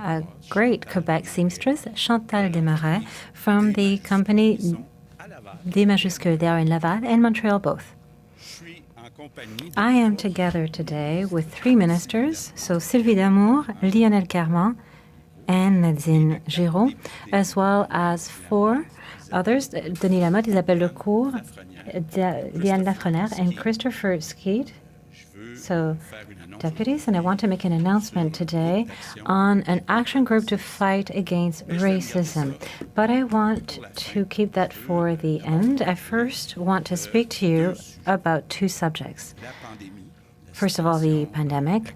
a great Quebec seamstress, Chantal Desmarais, from the company D majuscule. They are in Laval and Montreal both. I am together today with three ministers, so Sylvie Damour, Lionel Carman, and Nadine Giraud, as well as four others, Denis Lamotte, Isabelle Lecourt, Liane Lafrenière, and Christopher Skeet, so deputies. And I want to make an announcement today on an action group to fight against racism. But I want to keep that for the end. I first want to speak to you about two subjects. First of all, the pandemic,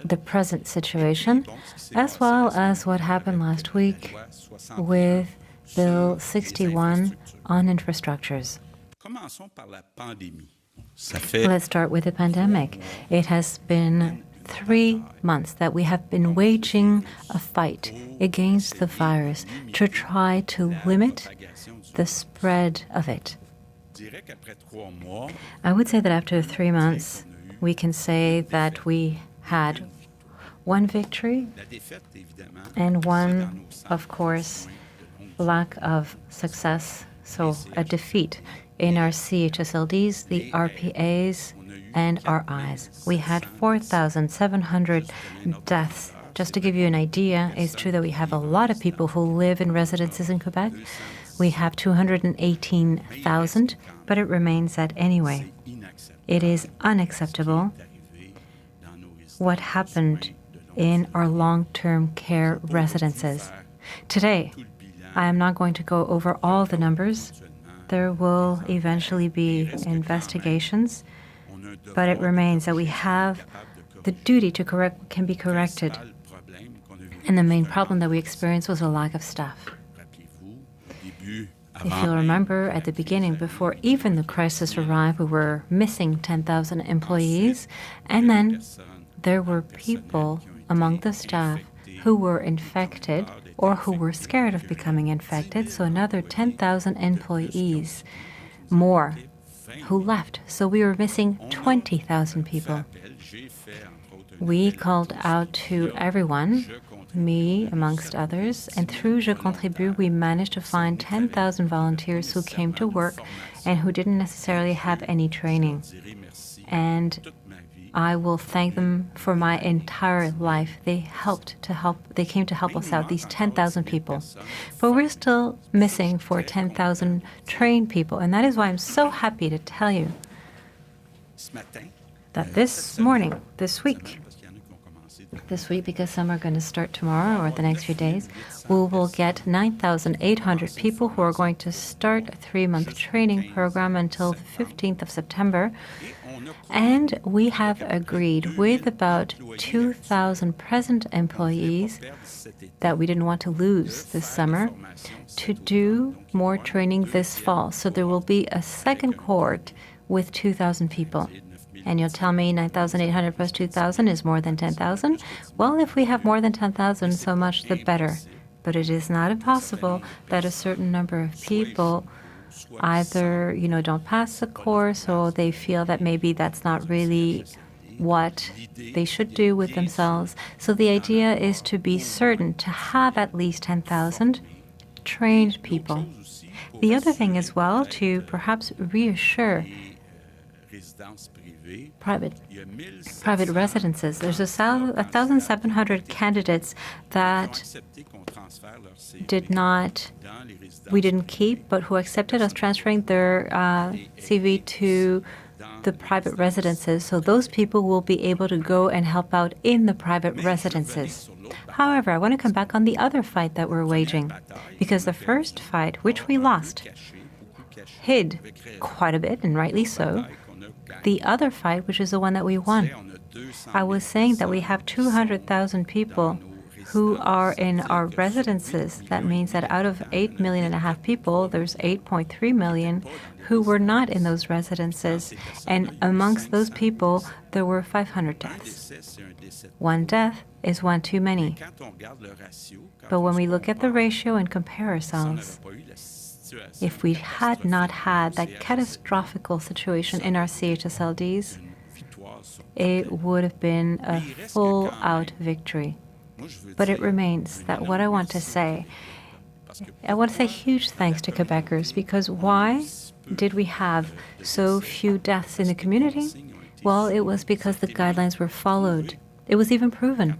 the present situation, as well as what happened last week with Bill 61 on infrastructures. Let's start with the pandemic. It has been 3 months that we have been waging a fight against the virus to try to limit the spread of it. I would say that after 3 months, we can say that we had one victory and one, of course, lack of success, so a defeat in our CHSLDs, the RPAs, and RIs. We had 4,700 deaths. Just to give you an idea, it's true that we have a lot of people who live in residences in Quebec. We have 218,000, but it remains that anyway. It is unacceptable what happened in our long-term care residences. Today, I am not going to go over all the numbers. There will eventually be investigations, but it remains that we have the duty to correct what can be corrected. And the main problem that we experienced was a lack of staff. If you'll remember, at the beginning, before even the crisis arrived, we were missing 10,000 employees, and then there were people among the staff who were infected or who were scared of becoming infected, so another 10,000 employees more who left. So we were missing 20,000 people. We called out to everyone, me amongst others, and through Je Contribue, we managed to find 10,000 volunteers who came to work and who didn't necessarily have any training. And I will thank them for my entire life. They came to help us out, these 10,000 people. But we're still missing for 10,000 trained people, and that is why I'm so happy to tell you that this morning, this week, because some are going to start tomorrow or the next few days, we will get 9,800 people who are going to start a 3-month training program until the 15th of September. And we have agreed with about 2,000 present employees that we didn't want to lose this summer to do more training this fall. So there will be a second cohort with 2,000 people. And you'll tell me 9,800 plus 2,000 is more than 10,000? Well, if we have more than 10,000, so much the better. But it is not impossible that a certain number of people either, don't pass the course, or they feel that maybe that's not really what they should do with themselves. So the idea is to be certain to have at least 10,000 trained people. The other thing as well, to perhaps reassure private residences. There's 1,700 candidates that we didn't keep, but who accepted us transferring their CV to the private residences. So those people will be able to go and help out in the private residences. However, I want to come back on the other fight that we're waging, because the first fight, which we lost, hid quite a bit, and rightly so. The other fight, which is the one that we won, I was saying that we have 200,000 people who are in our residences. That means that out of 8.5 million people, there's 8.3 million who were not in those residences. And amongst those people, there were 500 deaths. One death is one too many. But when we look at the ratio and compare ourselves, if we had not had that catastrophic situation in our CHSLDs, it would have been a full-out victory. But it remains that what I want to say huge thanks to Quebecers, because why did we have so few deaths in the community? Well, it was because the guidelines were followed. It was even proven.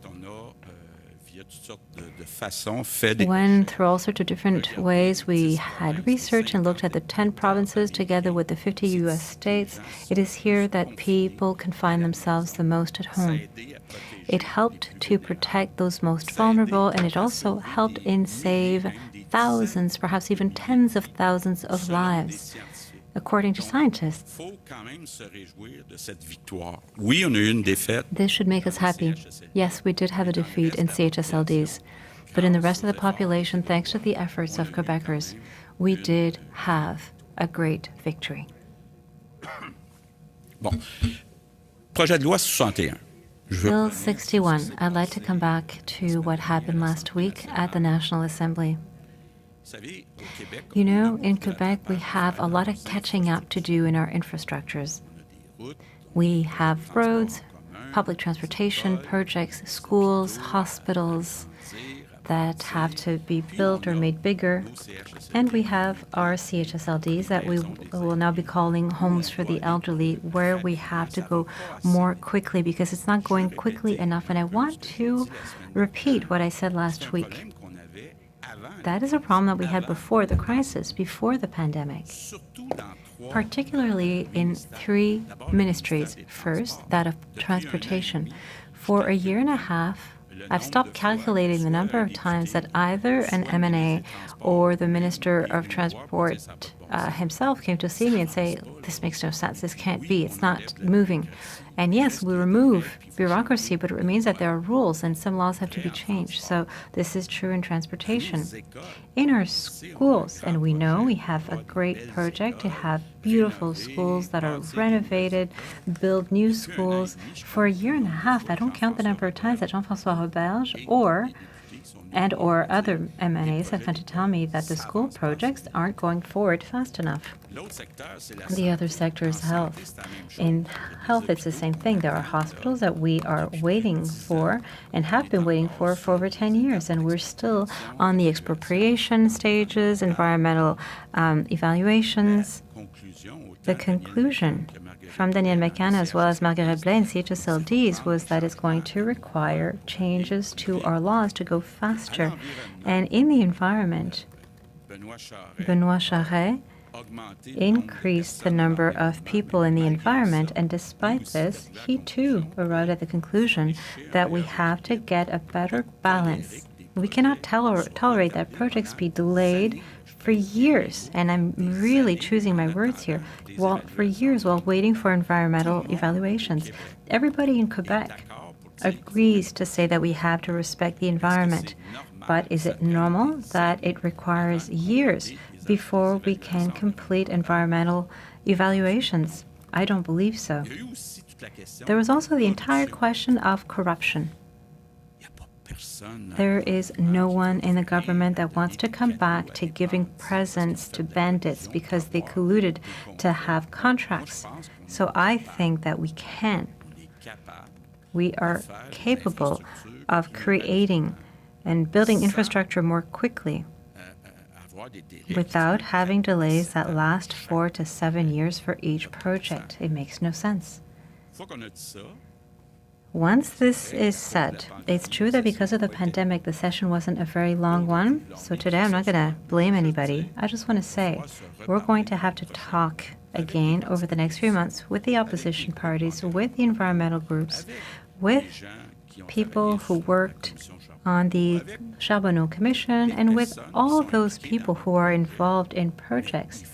When, through all sorts of different ways, we had research and looked at the 10 provinces together with the 50 U.S. states, it is here that people can find themselves the most at home. It helped to protect those most vulnerable, and it also helped in save thousands, perhaps even tens of thousands of lives, according to scientists. This should make us happy. Yes, we did have a defeat in CHSLDs, but in the rest of the population, thanks to the efforts of Quebecers, we did have a great victory. Projet de loi 61. Bill 61. I'd like to come back to what happened last week at the National Assembly. You know, in Quebec, we have a lot of catching up to do in our infrastructures. We have roads, public transportation projects, schools, hospitals that have to be built or made bigger. And we have our CHSLDs that we will now be calling homes for the elderly, where we have to go more quickly because it's not going quickly enough. And I want to repeat what I said last week. That is a problem that we had before the crisis, before the pandemic, particularly in 3 ministries. First, that of transportation. For a year and a half, I've stopped calculating the number of times that either an MNA or the Minister of Transport himself came to see me and say, this makes no sense, this can't be, it's not moving. And yes, we remove bureaucracy, but it remains that there are rules and some laws have to be changed. So this is true in transportation. In our schools, and we know we have a great project to have beautiful schools that are renovated, build new schools. For a year and a half, I don't count the number of times that Jean-François Roberge or other MNAs have come to tell me that the school projects aren't going forward fast enough. The other sector is health. In health, it's the same thing. There are hospitals that we are waiting for and have been waiting for over 10 years, and we're still on the expropriation stages, environmental evaluations. The conclusion from Daniel McCann as well as Marguerite Blais and CHSLDs was that it's going to require changes to our laws to go faster. And in the environment, Benoit Charest increased the number of people in the environment, and despite this, he too arrived at the conclusion that we have to get a better balance. We cannot tolerate that projects be delayed for years, and I'm really choosing my words here, for years while waiting for environmental evaluations. Everybody in Quebec agrees to say that we have to respect the environment, but is it normal that it requires years before we can complete environmental evaluations? I don't believe so. There was also the entire question of corruption. There is no one in the government that wants to come back to giving presents to bandits because they colluded to have contracts. So I think that we are capable of creating and building infrastructure more quickly without having delays that last 4 to 7 years for each project. It makes no sense. Once this is said, it's true that because of the pandemic, the session wasn't a very long one. So today I'm not going to blame anybody. I just want to say we're going to have to talk again over the next few months with the opposition parties, with the environmental groups, with people who worked on the Charbonneau Commission, and with all those people who are involved in projects.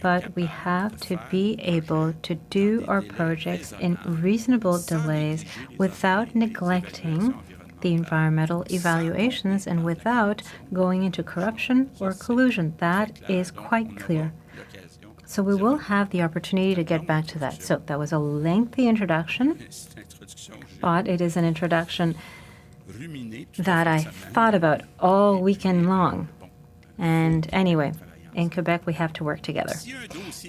But we have to be able to do our projects in reasonable delays without neglecting the environmental evaluations and without going into corruption or collusion. That is quite clear. So we will have the opportunity to get back to that. So that was a lengthy introduction, but it is an introduction that I thought about all weekend long. And anyway, In Quebec, we have to work together.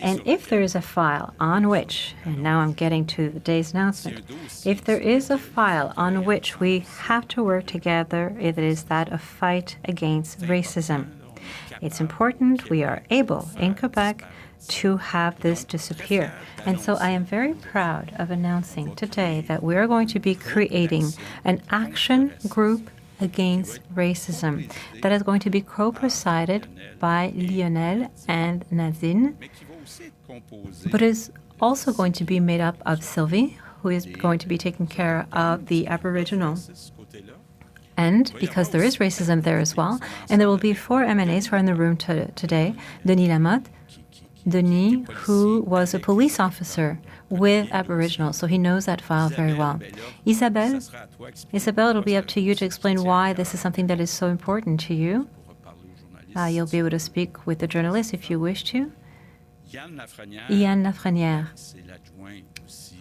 And if there is a file on which, and now I'm getting to the day's announcement, if there is a file on which we have to work together, it is that of fight against racism. It's important we are able in Quebec to have this disappear. And so I am very proud of announcing today that we are going to be creating an action group against racism that is going to be co-presided by Lionel and Nadine, but is also going to be made up of Sylvie, who is going to be taking care of the Aboriginal. And because there is racism there as well, and there will be 4 MNAs who are in the room today, Denis Lamotte, Denis, who was a police officer with Aboriginal, so he knows that file very well. Isabelle, it'll be up to you to explain why this is something that is so important to you. You'll be able to speak with the journalists if you wish to. Yann Lafrenière,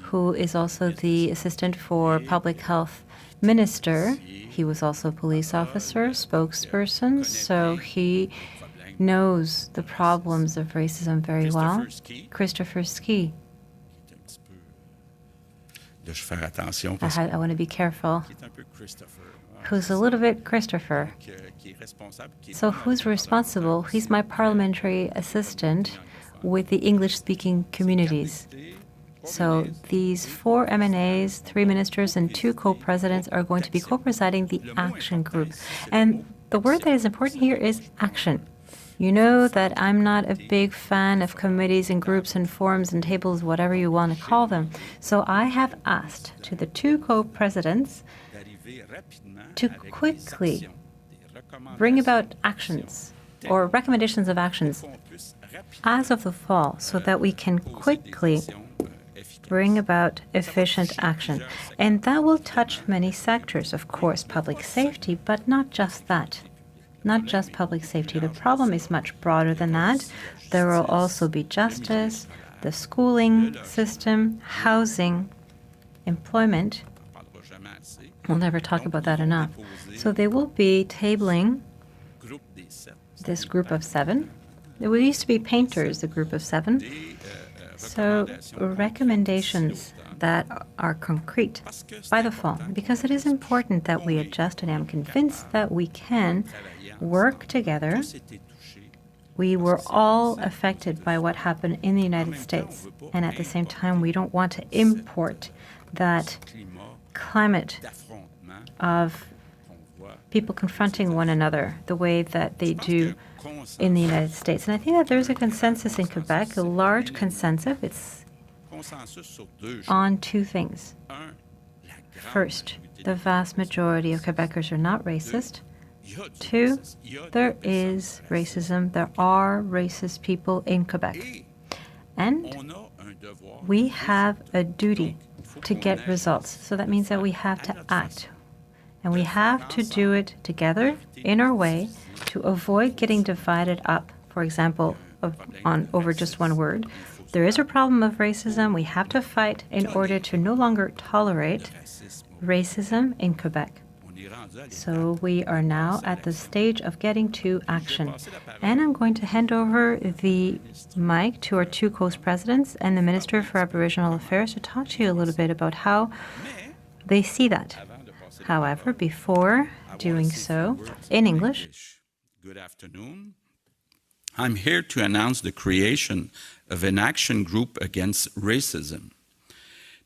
who is also the Assistant for Public Health Minister. He was also a police officer, spokesperson, so he knows the problems of racism very well. Christopher Ski. I want to be careful. Who's a little bit Christopher. So who's responsible? He's my parliamentary assistant with the English-speaking communities. So these 4 MNAs, 3 ministers, and 2 co-presidents are going to be co-presiding the action group. And the word that is important here is action. You know that I'm not a big fan of committees and groups and forums and tables, whatever you want to call them. So I have asked to the 2 co-presidents to quickly bring about actions or recommendations of actions as of the fall so that we can quickly bring about efficient action. And that will touch many sectors, of course, public safety, but not just that. Not just public safety. The problem is much broader than that. There will also be justice, the schooling system, housing, employment. We'll never talk about that enough. So they will be tabling this group of 7. There used to be painters, the group of 7. So recommendations that are concrete by the fall, because it is important that we adjust, and I'm convinced that we can work together. We were all affected by what happened in the United States, and at the same time, we don't want to import that climate of people confronting one another the way that they do in the United States. And I think that there's a consensus in Quebec, a large consensus. It's on 2 things. First, the vast majority of Quebecers are not racist. 2, there is racism. There are racist people in Quebec. And we have a duty to get results. So that means that we have to act. And we have to do it together in our way to avoid getting divided up, for example, over just one word. There is a problem of racism. We have to fight in order to no longer tolerate racism in Quebec. So we are now at the stage of getting to action. And I'm going to hand over the mic to our 2 co-presidents and the Minister for Aboriginal Affairs to talk to you a little bit about how they see that. However, before doing so, in English. Good afternoon. I'm here to announce the creation of an action group against racism.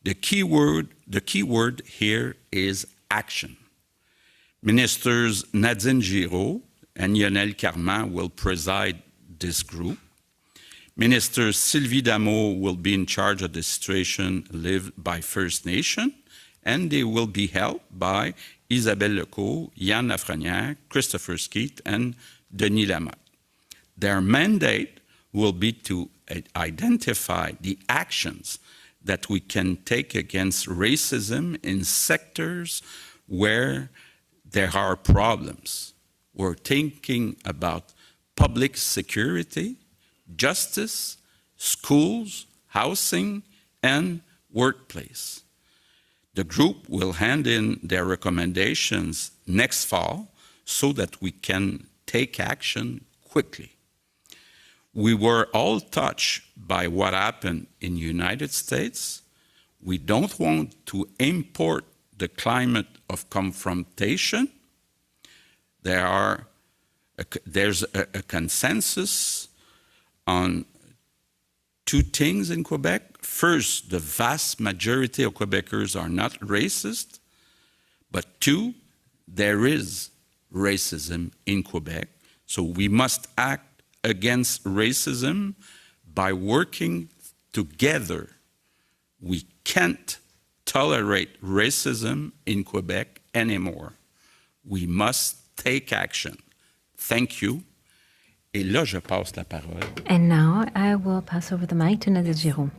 The key word here is action. Ministers Nadine Giraud and Lionel Carman will preside this group. Minister Sylvie Damour will be in charge of the situation lived by First Nation, and they will be helped by Isabelle Lecourt, Yann Lafrenière, Christopher Skeet, and Denis Lamotte. Their mandate will be to identify the actions that we can take against racism in sectors where there are problems. We're thinking about public security, justice, schools, housing, and workplace. The group will hand in their recommendations next fall so that we can take action quickly. We were all touched by what happened in the United States. We don't want to import the climate of confrontation. There's a consensus on two things in Quebec. First, the vast majority of Quebecers are not racist. But two, there is racism in Quebec. So we must act against racism by working together. We can't tolerate racism in Quebec anymore. We must take action. Thank you. Et là, je passe la parole. And now I will pass over the mic to Nadège Giroux.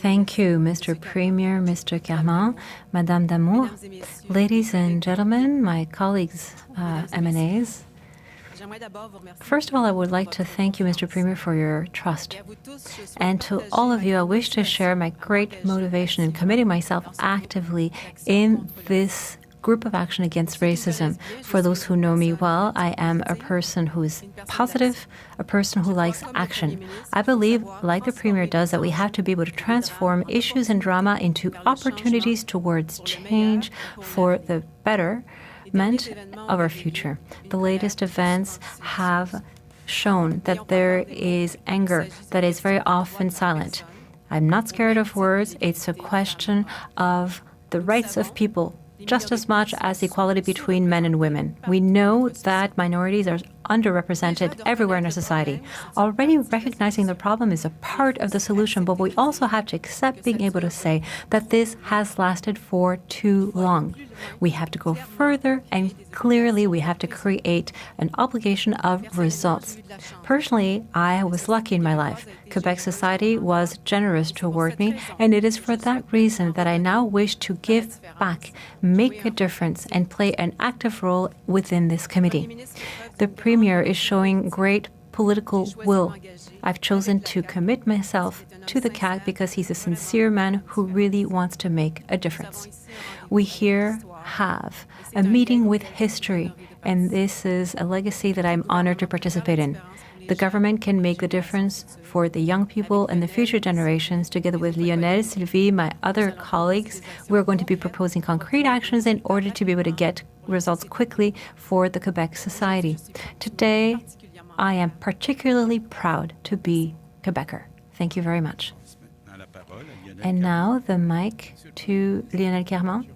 Thank you, Mr. Premier, Mr. Carman, Madame Damour. Ladies and gentlemen, my colleagues, MNAs, first of all, I would like to thank you, Mr. Premier, for your trust. And to all of you, I wish to share my great motivation in committing myself actively in this group of action against racism. For those who know me well, I am a person who is positive, a person who likes action. I believe, like the Premier does, that we have to be able to transform issues and drama into opportunities towards change for the betterment of our future. The latest events have shown that there is anger that is very often silent. I'm not scared of words. It's a question of the rights of people, just as much as equality between men and women. We know that minorities are underrepresented everywhere in our society. Already recognizing the problem is a part of the solution, but we also have to accept being able to say that this has lasted for too long. We have to go further, and clearly we have to create an obligation of results. Personally, I was lucky in my life. Quebec society was generous toward me, and it is for that reason that I now wish to give back, make a difference, and play an active role within this committee. The Premier is showing great political will. I've chosen to commit myself to the CAQ because he's a sincere man who really wants to make a difference. We here have a meeting with history, and this is a legacy that I'm honored to participate in. The government can make the difference for the young people and the future generations. Together with Lionel, Sylvie, my other colleagues, we're going to be proposing concrete actions in order to be able to get results quickly for the Quebec society. Today, I am particularly proud to be Quebecer. Thank you very much. And now the mic to Lionel Carman.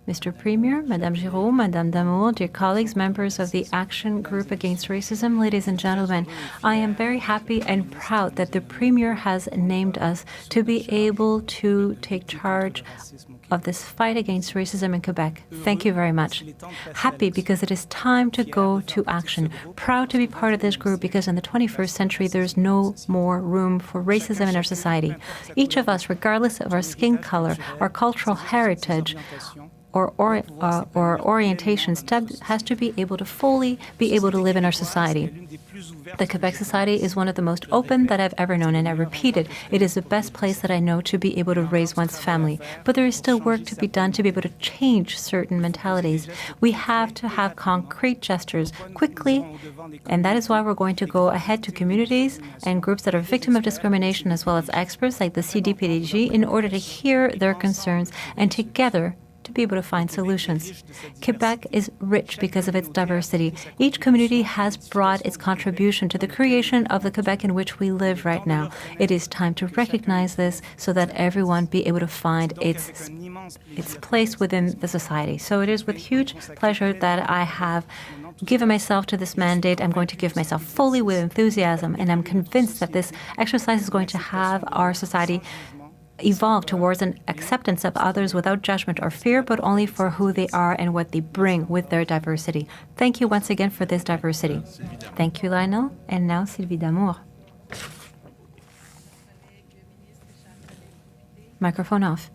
Mr. Premier, Madame Giroux, Madame Damour, dear colleagues, members of the Action Group Against Racism, ladies and gentlemen, I am very happy and proud that the Premier has named us to be able to take charge of this fight against racism in Quebec. Thank you very much. Happy because it is time to go to action. Proud to be part of this group because in the 21st century, there's no more room for racism in our society. Each of us, regardless of our skin color, our cultural heritage, or orientation, has to be able to fully be able to live in our society. The Quebec society is one of the most open that I've ever known, and I repeat it, it is the best place that I know to be able to raise one's family. But there is still work to be done to be able to change certain mentalities. We have to have concrete gestures quickly, and that is why we're going to go ahead to communities and groups that are victims of discrimination, as well as experts like the CDPDG, in order to hear their concerns and together to be able to find solutions. Quebec is rich because of its diversity. Each community has brought its contribution to the creation of the Quebec in which we live right now. It is time to recognize this so that everyone be able to find its place within the society. So it is with huge pleasure that I have given myself to this mandate. I'm going to give myself fully with enthusiasm, and I'm convinced that this exercise is going to have our society evolve towards an acceptance of others without judgment or fear, but only for who they are and what they bring with their diversity. Thank you once again for this diversity. Thank you, Lionel. And now, Sylvie Damour. Microphone off.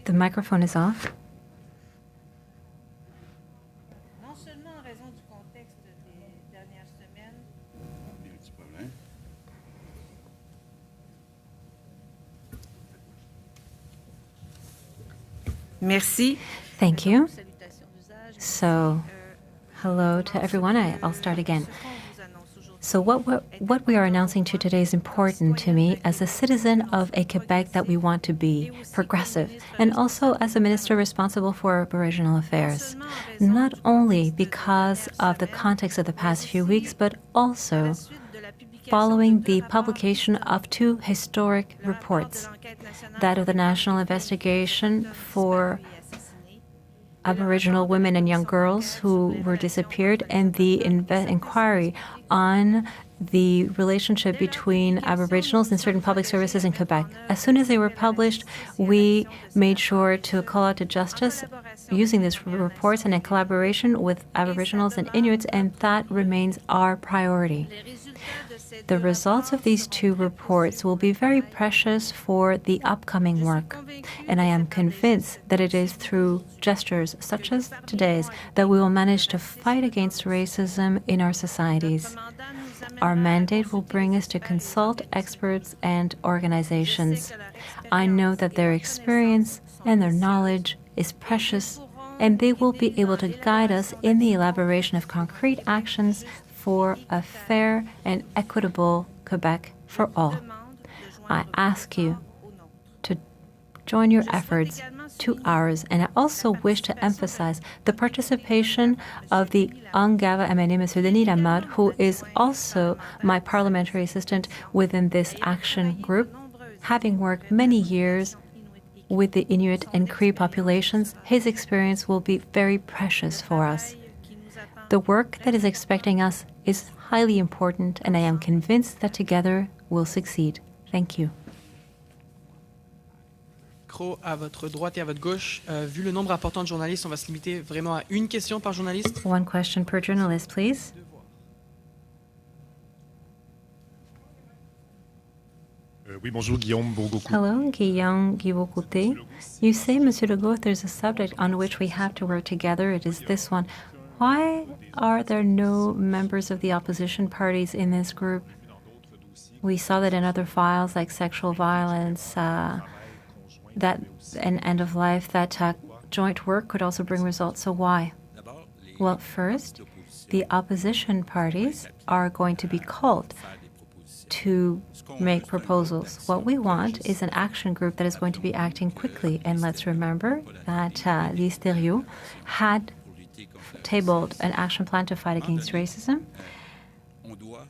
The microphone is off. Merci. Thank you. So Hello to everyone. I'll start again. So what we are announcing to today is important to me as a citizen of a Quebec that we want to be progressive, and also as a minister responsible for Aboriginal affairs. Not only because of the context of the past few weeks, but also following the publication of two historic reports, that of the National Investigation for Aboriginal women and young girls who were disappeared, and the inquiry on the relationship between Aboriginals and certain public services in Quebec. As soon as they were published, we made sure to call out to justice using these reports and in collaboration with Aboriginals and Inuits, and that remains our priority. The results of these two reports will be very precious for the upcoming work, and I am convinced that it is through gestures such as today's that we will manage to fight against racism in our societies. Our mandate will bring us to consult experts and organizations. I know that their experience and their knowledge is precious, and they will be able to guide us in the elaboration of concrete actions for a fair and equitable Quebec for all. I ask you to join your efforts to ours, and I also wish to emphasize the participation of the Angava MNA, Mr. Denis Lamotte, who is also my parliamentary assistant within this action group. Having worked many years with the Inuit and Cree populations, his experience will be very precious for us. The work that is expecting us is highly important, and I am convinced that together we'll succeed. Thank you. Micro à votre droite et à votre gauche. Vu le nombre important de journalistes, on va se limiter vraiment à une question par journaliste. One question per journalist, please. Oui, bonjour, Guillaume Bourgocou. Hello, Guillaume Guivocoute. You say, Monsieur Legault, there's a subject on which we have to work together. It is this one. Why are there no members of the opposition parties in this group? We saw that in other files like sexual violence, that and end of life, that joint work could also bring results. So why? Well, first, the opposition parties are going to be called to make proposals. What we want is an action group that is going to be acting quickly. And let's remember that Lise Thériault had tabled an action plan to fight against racism,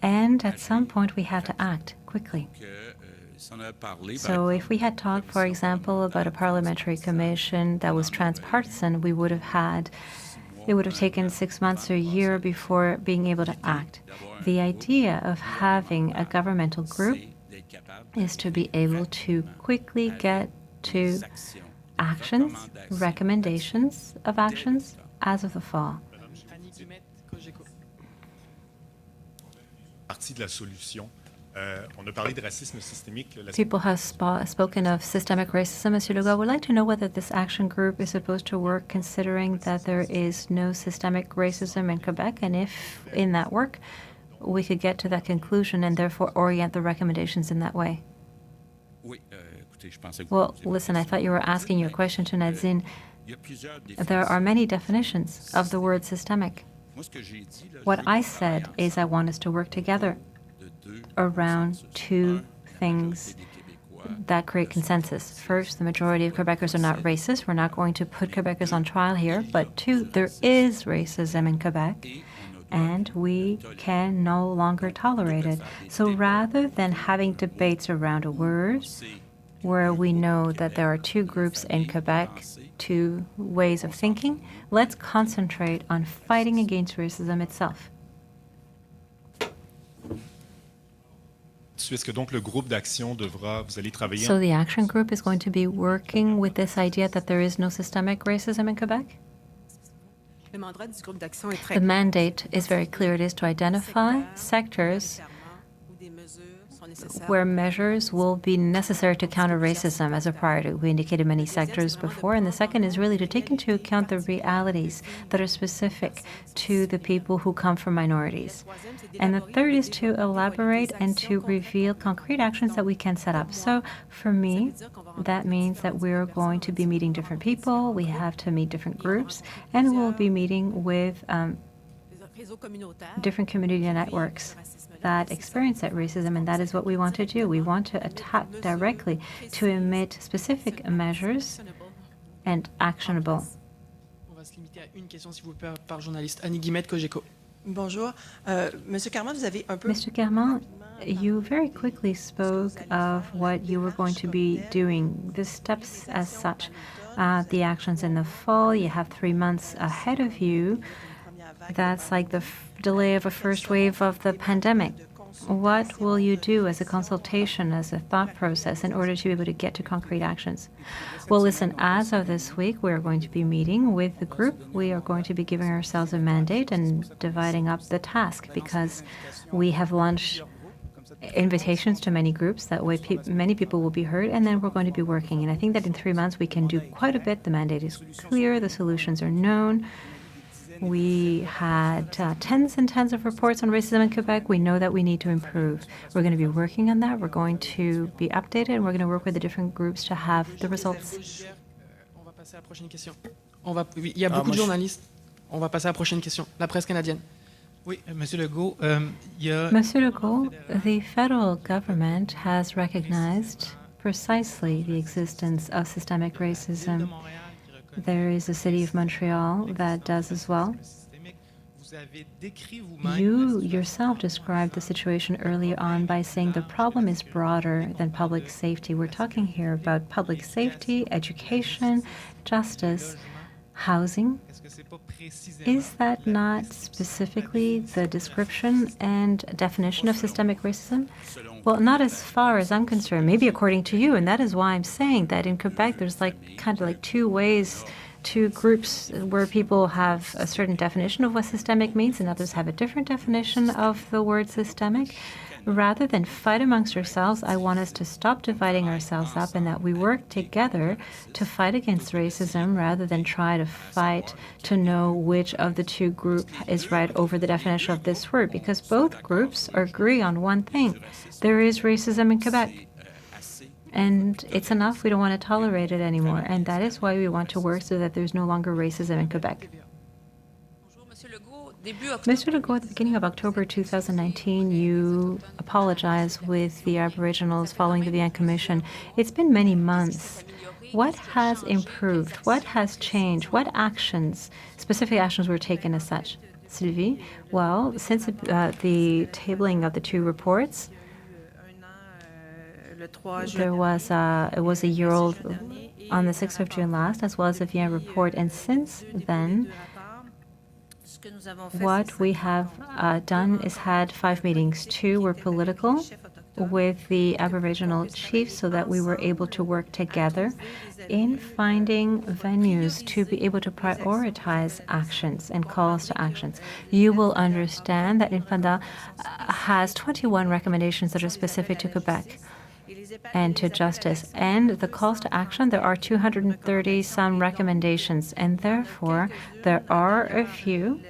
and at some point we have to act quickly. So if we had talked, for example, about a parliamentary commission that was transpartisan, it would have taken 6 months or a year before being able to act. The idea of having a governmental group is to be able to quickly get to actions, recommendations of actions as of the fall. Partie de la solution. On a parlé de racisme systémique. People have spoken of systemic racism. Monsieur Legault, I would like to know whether this action group is supposed to work considering that there is no systemic racism in Quebec, and if in that work we could get to that conclusion and therefore orient the recommendations in that way. Well, listen, I thought you were asking your question to Nadine. There are many definitions of the word systemic. What I said is I want us to work together around two things that create consensus. First, the majority of Quebecers are not racist. We're not going to put Quebecers on trial here. But two, there is racism in Quebec, and we can no longer tolerate it. So rather than having debates around a word where we know that there are two groups in Quebec, two ways of thinking, let's concentrate on fighting against racism itself. Est-ce que donc le groupe d'action devra, vous allez travailler? So the action group is going to be working with this idea that there is no systemic racism in Quebec? The mandate is very clear. It is to identify sectors where measures will be necessary to counter racism as a priority. We indicated many sectors before, and the second is really to take into account the realities that are specific to the people who come from minorities. And the third is to elaborate and to reveal concrete actions that we can set up. So for me, that means that we're going to be meeting different people, we have to meet different groups, and we'll be meeting with different community networks that experience that racism, and that is what we want to do. We want to attack directly, to emit specific measures and actionable. On va se limiter à une question, s'il vous plaît, par journaliste. Annie Guillemette, Cogeco. Bonjour. Monsieur Carman, vous avez un peu... Mr. Carman, you very quickly spoke of what you were going to be doing, the steps as such, the actions in the fall. You have 3 months ahead of you. That's like the delay of a first wave of the pandemic. What will you do as a consultation, as a thought process, in order to be able to get to concrete actions? Well, listen, as of this week, we are going to be meeting with the group. We are going to be giving ourselves a mandate and dividing up the task, because we have launched invitations to many groups. That way many people will be heard, and then we're going to be working. And I think that in 3 months we can do quite a bit. The mandate is clear. The solutions are known. We had tens and tens of reports on racism in Quebec. We know that we need to improve. We're going to be working on that. We're going to be updated, and we're going to work with the different groups to have the results. On va passer à la prochaine question. Il y a beaucoup de journalistes. On va passer à la prochaine question. La presse canadienne. Oui, Monsieur Legault, Monsieur Legault, the federal government has recognized precisely the existence of systemic racism. There is a city of Montreal that does as well. You yourself described the situation early on by saying the problem is broader than public safety. We're talking here about public safety, education, justice, housing. Is that not specifically the description and definition of systemic racism? Well, not as far as I'm concerned, maybe according to you, and that is why I'm saying that in Quebec there's kind of two ways, two groups where people have a certain definition of what systemic means and others have a different definition of the word systemic. Rather than fight amongst ourselves, I want us to stop dividing ourselves up and that we work together to fight against racism rather than try to fight to know which of the two groups is right over the definition of this word, because both groups agree on one thing. There is racism in Quebec. And it's enough. We don't want to tolerate it anymore. And that is why we want to work so that there's no longer racism in Quebec. Mr. Legault, at the beginning of October 2019, you apologized with the Aboriginals following the Vian Commission. It's been many months. What has improved? What has changed? What actions, specific actions, were taken as such? Sylvie? Well, since the tabling of the two reports, it was a year old on the 6th of June last, as well as the Vian report, and since then, what we have done is had 5 meetings. 2 were political with the Aboriginal chiefs so that we were able to work together in finding venues to be able to prioritize actions and calls to actions. You will understand that INFADA has 21 recommendations that are specific to Quebec and to justice. And the calls to action, there are 230 some recommendations, and therefore there are a few,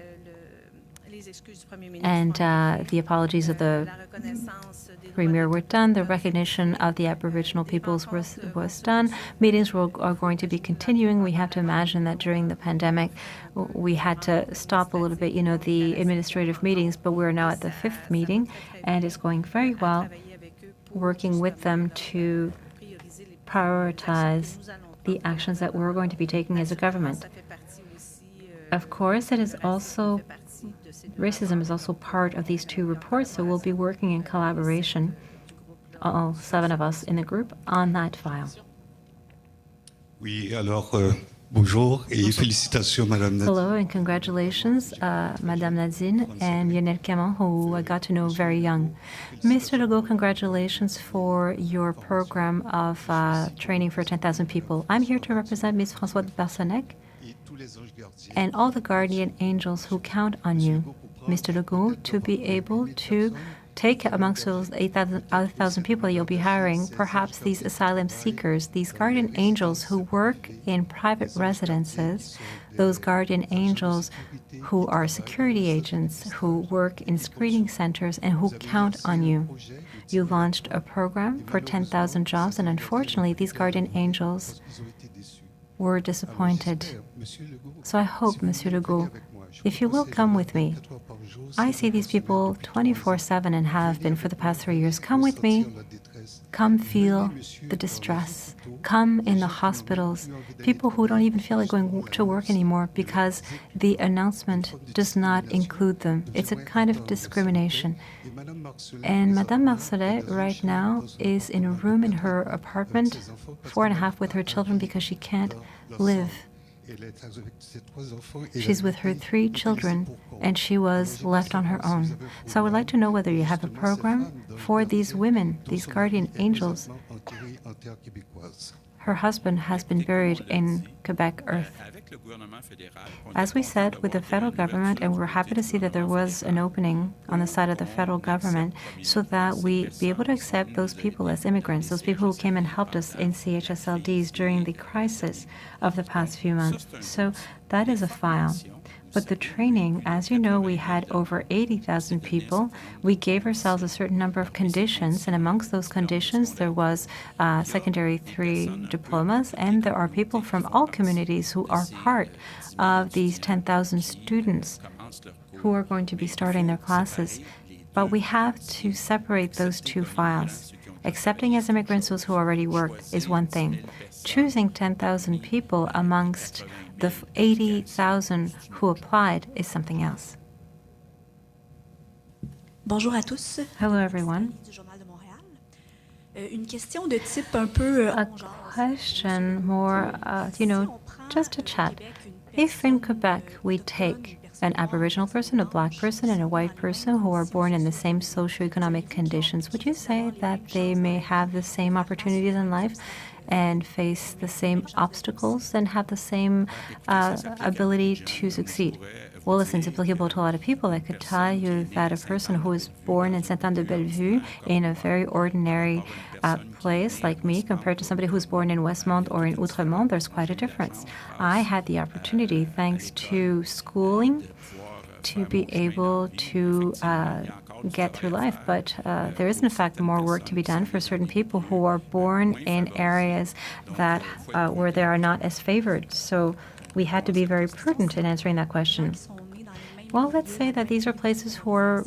and the apologies of the Premier were done, the recognition of the Aboriginal peoples was done. Meetings are going to be continuing. We have to imagine that during the pandemic we had to stop a little bit, the administrative meetings, but we're now at the 5th meeting and it's going very well, working with them to prioritize the actions that we're going to be taking as a government. Of course, racism is also part of these 2 reports, so we'll be working in collaboration, all 7 of us in the group, on that file. Oui, alors, bonjour et félicitations, Madame Nadine. Hello and congratulations, Madame Nadine and Lionel Camon, who I got to know very young. Mr. Legault, congratulations for your program of training for 10,000 people. I'm here to represent Ms. Françoise Barsonec and all the guardian angels who count on you, Mr. Legault, to be able to take amongst those 8,000 people you'll be hiring, perhaps these asylum seekers, these guardian angels who work in private residences, those guardian angels who are security agents, who work in screening centers, and who count on you. You launched a program for 10,000 jobs, and unfortunately, these guardian angels were disappointed. So I hope, Monsieur Legault, If you will come with me, I see these people 24/7 and have been for the past 3 years. Come with me. Come feel the distress. Come in the hospitals. People who don't even feel like going to work anymore because the announcement does not include them. It's a kind of discrimination. And Madame Marcelet right now is in a room in her apartment, 4.5 with her children because she can't live. She's with her 3 children, and she was left on her own. So I would like to know whether you have a program for these women, these guardian angels. Her husband has been buried in Quebec earth. As we said, with the federal government, and we're happy to see that there was an opening on the side of the federal government so that we be able to accept those people as immigrants, those people who came and helped us in CHSLDs during the crisis of the past few months. So that is a file. But the training, as you know, we had over 80,000 people. We gave ourselves a certain number of conditions, and amongst those conditions, there was secondary 3 diplomas, and there are people from all communities who are part of these 10,000 students who are going to be starting their classes. But we have to separate those 2 files. Accepting as immigrants those who already work is one thing. Choosing 10,000 people amongst the 80,000 who applied is something else. Bonjour à tous. Hello, everyone. Du Journal de Montréal. Une question de type un peu. A question more, just a chat. If in Quebec we take an Aboriginal person, a Black person, and a white person who are born in the same socioeconomic conditions, would you say that they may have the same opportunities in life and face the same obstacles and have the same ability to succeed? Well, listen, it's applicable to a lot of people. I could tell you that a person who was born in Sainte-Anne-de-Bellevue in a very ordinary place like me compared to somebody who's born in Westmount or in Outremont, there's quite a difference. I had the opportunity, thanks to schooling, to be able to get through life. But there is, in fact, more work to be done for certain people who are born in areas that where they are not as favored. So we had to be very prudent in answering that question. Well, let's say that these are places who are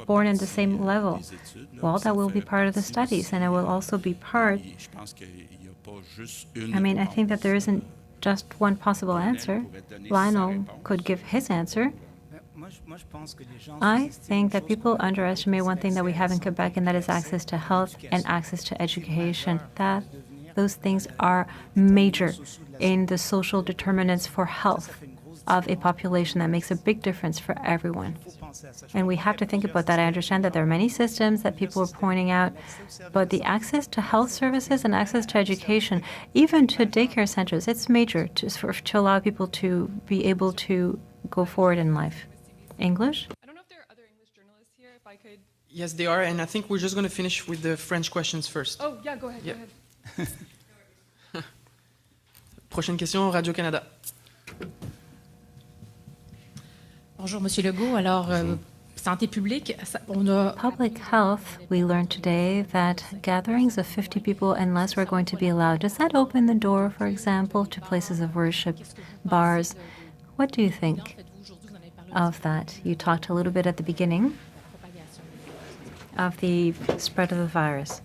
born in the same level. Well, that will be part of the studies, and it will also be part. I think that there isn't just one possible answer. Lionel could give his answer. I think that people underestimate one thing that we have in Quebec, and that is access to health and access to education. Those things are major in the social determinants for health of a population. That makes a big difference for everyone. And we have to think about that. I understand that there are many systems that people are pointing out, but the access to health services and access to education, even to daycare centers, it's major to allow people to be able to go forward in life. English? I don't know if there are other English journalists here, if I could. Yes, they are, and I think we're just going to finish with the French questions first. Oh, yeah, go ahead, go ahead. Prochaine question, Radio-Canada. Bonjour, Monsieur Legault. Alors, santé publique, on a... Public health, we learned today that gatherings of 50 people and less were going to be allowed. Does that open the door, for example, to places of worship, bars? What do you think of that? You talked a little bit at the beginning of the spread of the virus.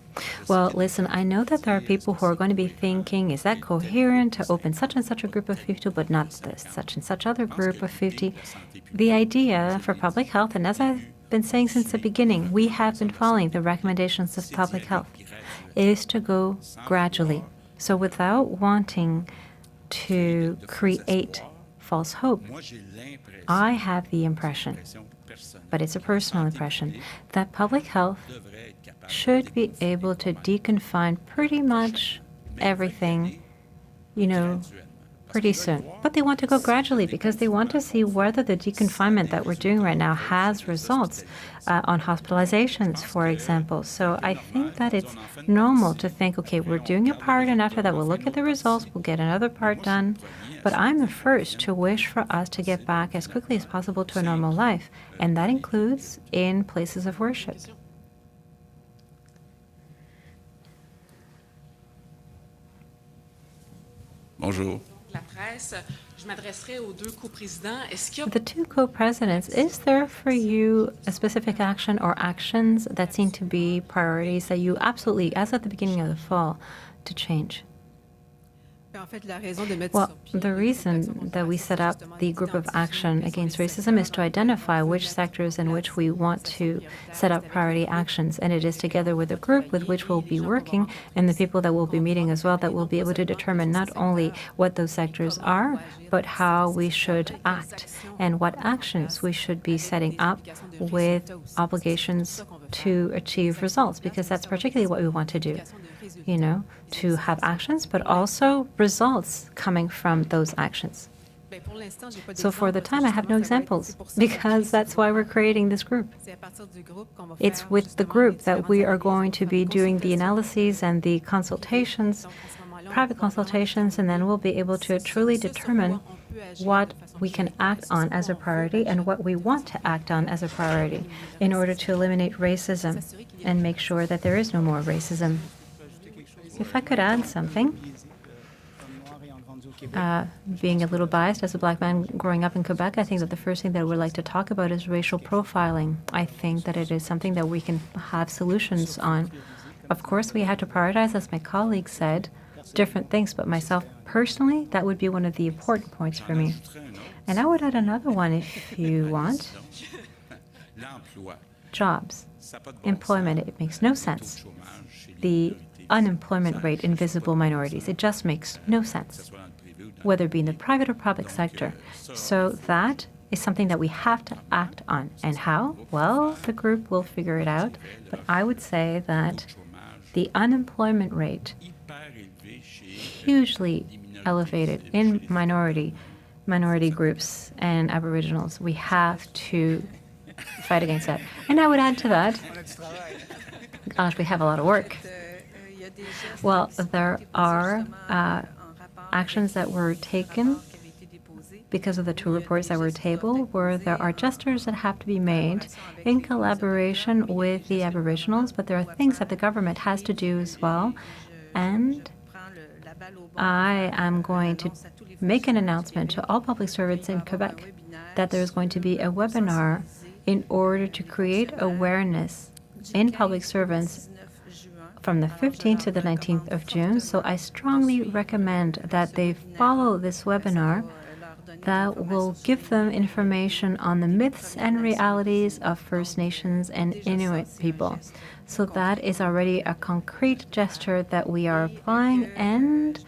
Well, listen, I know that there are people who are going to be thinking, is that coherent to open such and such a group of 50, but not this such and such other group of 50? The idea for public health, and as I've been saying since the beginning, we have been following the recommendations of public health, is to go gradually. So without wanting to create false hope, I have the impression, but it's a personal impression, that public health should be able to deconfine pretty much everything, pretty soon. But they want to go gradually because they want to see whether the deconfinement that we're doing right now has results on hospitalizations, for example. So I think that it's normal to think, okay, we're doing a part, and after that we'll look at the results, we'll get another part done. But I'm the first to wish for us to get back as quickly as possible to a normal life, and that includes in places of worship. Bonjour. presse. Je m'adresserai aux deux coprésidents. Est-ce qu'il y a The two co-presidents, is there for you a specific action or actions that seem to be priorities that you absolutely, as at the beginning of the fall, to change? Well, the reason that we set up the group of action against racism is to identify which sectors in which we want to set up priority actions. And it is together with the group with which we'll be working and the people that we'll be meeting as well that we'll be able to determine not only what those sectors are, but how we should act and what actions we should be setting up with obligations to achieve results, because that's particularly what we want to do. You know, to have actions, but also results coming from those actions. So for the time, I have no examples, because that's why we're creating this group. It's with the group that we are going to be doing the analyses and the consultations, private consultations, and then we'll be able to truly determine what we can act on as a priority and what we want to act on as a priority in order to eliminate racism and make sure that there is no more racism. If I could add something, being a little biased as a black man growing up in Quebec, I think that the first thing that I would like to talk about is racial profiling. I think that it is something that we can have solutions on. Of course, we have to prioritize, as my colleague said, different things, but myself personally, that would be one of the important points for me. And I would add another one if you want. Jobs, employment, it makes no sense. The unemployment rate in visible minorities, it just makes no sense, whether it be in the private or public sector. So that is something that we have to act on. And how? Well, the group will figure it out. But I would say that the unemployment rate, hugely elevated in minority groups and Aboriginals, we have to fight against that. And I would add to that, gosh, we have a lot of work. Well, there are actions that were taken because of the two reports that were tabled, where there are gestures that have to be made in collaboration with the Aboriginals, but there are things that the government has to do as well. And I am going to make an announcement to all public servants in Quebec that there is going to be a webinar in order to create awareness in public servants from the 15th to the 19th of June. So I strongly recommend that they follow this webinar that will give them information on the myths and realities of First Nations and Inuit people. So that is already a concrete gesture that we are applying, and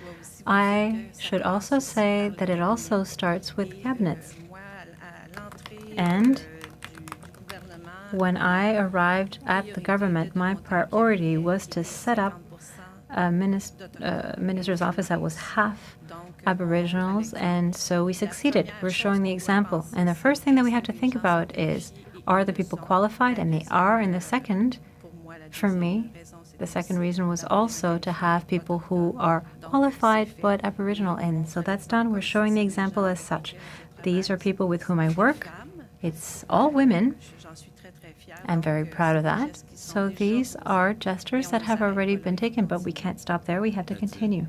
I should also say that it also starts with cabinets. And when I arrived at the government, my priority was to set up a minister's office that was half Aboriginals, and so we succeeded. We're showing the example. And the first thing that we have to think about is, are the people qualified? And they are. And the second, for me, the second reason was also to have people who are qualified but Aboriginal. And so that's done. We're showing the example as such. These are people with whom I work. It's all women. I'm very proud of that. So these are gestures that have already been taken, but we can't stop there. We have to continue.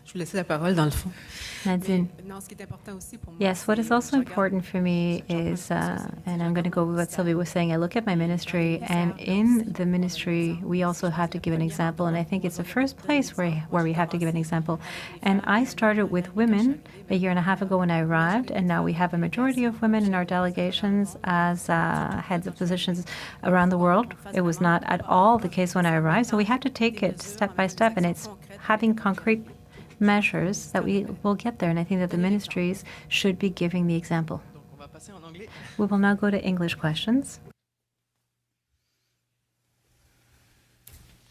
Je vous laisse la parole dans le fond. Nadine. Yes, what is also important for me is, and I'm going to go with what Sylvie was saying, I look at my ministry, and in the ministry, we also have to give an example, and I think it's the first place where we have to give an example. And I started with women a year and a half ago when I arrived, and now we have a majority of women in our delegations as heads of positions around the world. It was not at all the case when I arrived, so we have to take it step by step, and it's having concrete measures that we will get there, and I think that the ministries should be giving the example. We will now go to English questions.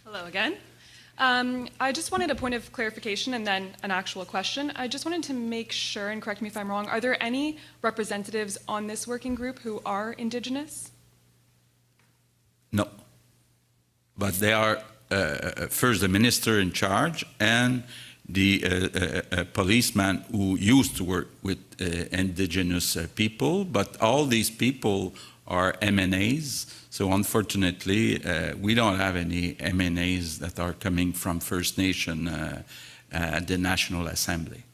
Hello again. I just wanted a point of clarification and then an actual question. I just wanted to make sure, and correct me if I'm wrong, are there any representatives on this working group who are Indigenous? No. But they are first the minister in charge and the policeman who used to work with Indigenous people, but all these people are MNAs. So unfortunately, we don't have any MNAs that are coming from First Nation at the National Assembly.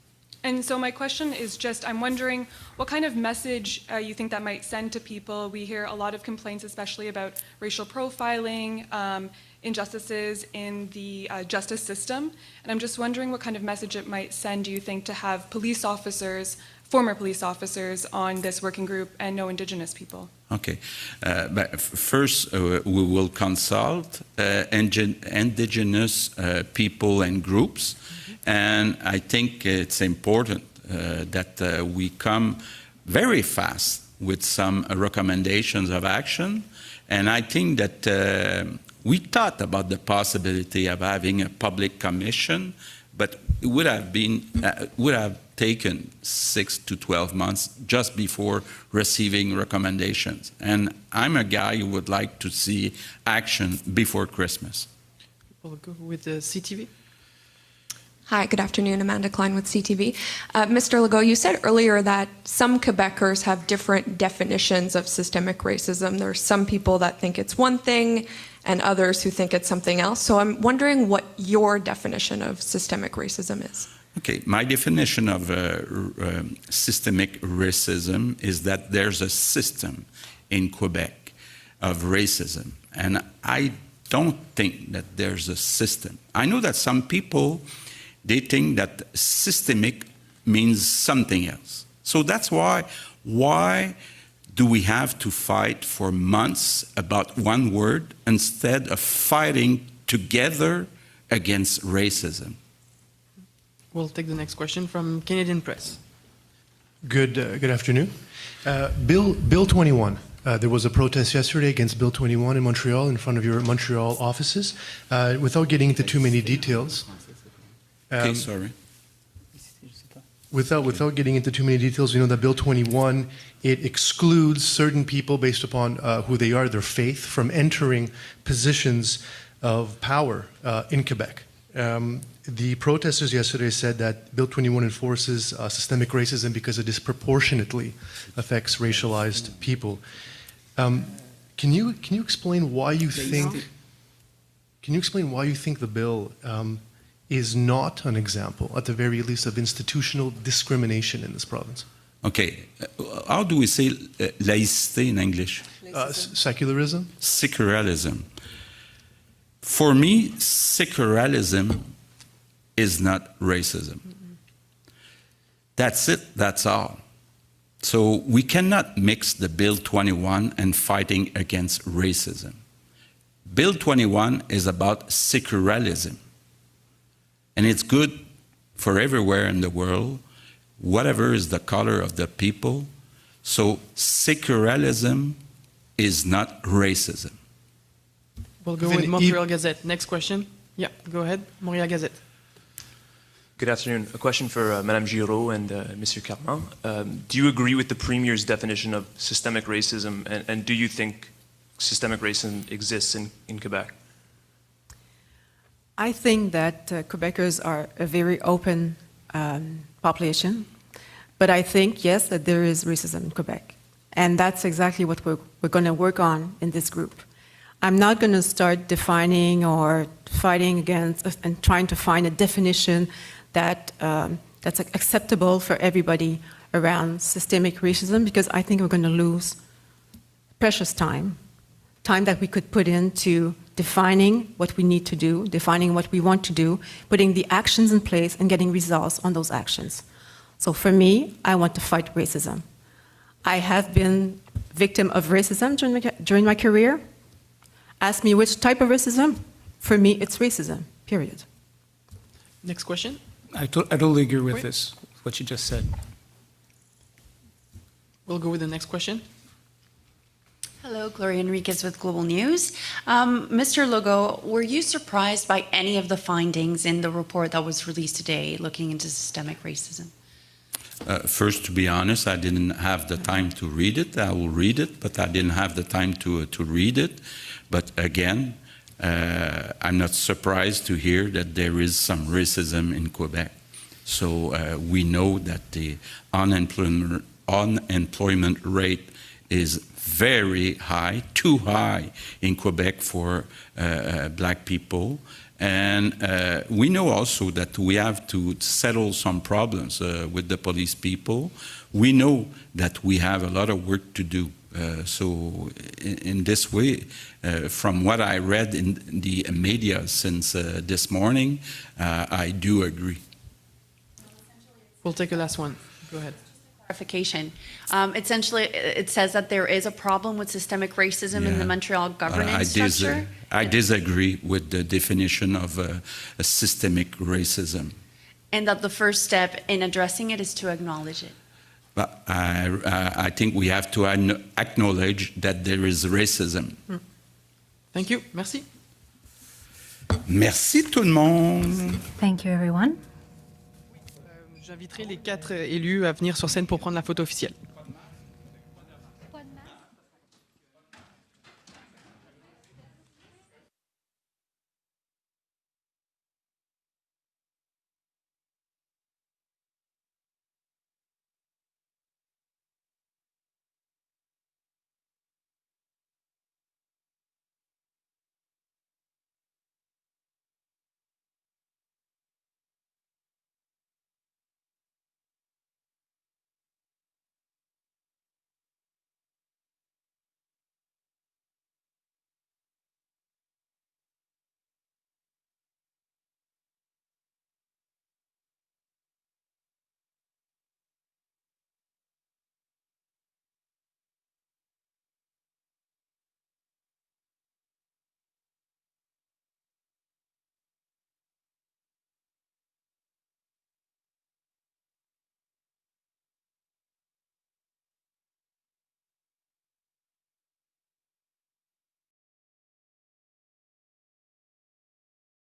And so my question is just, I'm wondering what kind of message you think that might send to people. We hear a lot of complaints, especially about racial profiling, injustices in the justice system. And I'm just wondering what kind of message it might send, do you think, to have police officers, former police officers on this working group and no Indigenous people? Okay. But first, we will consult Indigenous people and groups. And I think it's important that we come very fast with some recommendations of action. And I think that we thought about the possibility of having a public commission, but it would have taken 6 to 12 months just before receiving recommendations. And I'm a guy who would like to see action before Christmas. We'll go with the CTV. Hi, good afternoon. Amanda Klein with CTV. Mr. Legault, you said earlier that some Quebecers have different definitions of systemic racism. There are some people that think it's one thing and others who think it's something else. So I'm wondering what your definition of systemic racism is. Okay, my definition of systemic racism is that there's a system in Quebec of racism. And I don't think that there's a system. I know that some people, they think that systemic means something else. So that's why do we have to fight for months about one word instead of fighting together against racism? We'll take the next question from Canadian Press. Good afternoon. Bill 21. There was a protest yesterday against Bill 21 in Montreal in front of your Montreal offices. Without getting into too many details, Okay, sorry. Without getting into too many details, we know that Bill 21, it excludes certain people based upon who they are, their faith, from entering positions of power in Quebec. The protesters yesterday said that Bill 21 enforces systemic racism because it disproportionately affects racialized people. Can you explain why you think? Can you explain why you think the bill is not an example, at the very least, of institutional discrimination in this province? Okay, how do we say laïcité in English? Secularism? Secularism. For me, secularism is not racism. That's it, that's all. So we cannot mix the Bill 21 and fighting against racism. Bill 21 is about secularism. And it's good for everywhere in the world, whatever is the color of the people. So secularism is not racism. We'll go with Montreal Gazette. Next question. Yeah, go ahead. Montreal Gazette. Good afternoon. A question for Madame Giraud and Mr. Carman. Do you agree with the Premier's definition of systemic racism, and do you think systemic racism exists in Quebec? I think that Quebecers are a very open population, but I think, yes, that there is racism in Quebec. And that's exactly what we're going to work on in this group. I'm not going to start defining or fighting against and trying to find a definition that that's acceptable for everybody around systemic racism, because I think we're going to lose precious time that we could put into defining what we need to do, defining what we want to do, putting the actions in place and getting results on those actions. So for me, I want to fight racism. I have been victim of racism during my career. Ask me which type of racism. For me, it's racism, period. Next question. I totally agree with this, what you just said. We'll go with the next question. Hello, Gloria Enriquez with Global News. Mr. Legault, were you surprised by any of the findings in the report that was released today looking into systemic racism? First, to be honest, I didn't have the time to read it. I will read it, but I didn't have the time to read it. But again, I'm not surprised to hear that there is some racism in Quebec. So we know that the unemployment rate is very high, too high in Quebec for black people. And we know also that we have to settle some problems with the police people. We know that we have a lot of work to do. So in this way, from what I read in the media since this morning, I do agree. We'll take a last one. Go ahead. Clarification. Essentially, it says that there is a problem with systemic racism in the Montreal governance structure. I disagree with the definition of a systemic racism. And that the first step in addressing it is to acknowledge it. But I think we have to acknowledge that there is racism. Thank you. Merci. Merci tout le monde. Thank you, everyone. J'inviterai les 4 élus à venir sur scène pour prendre la photo officielle.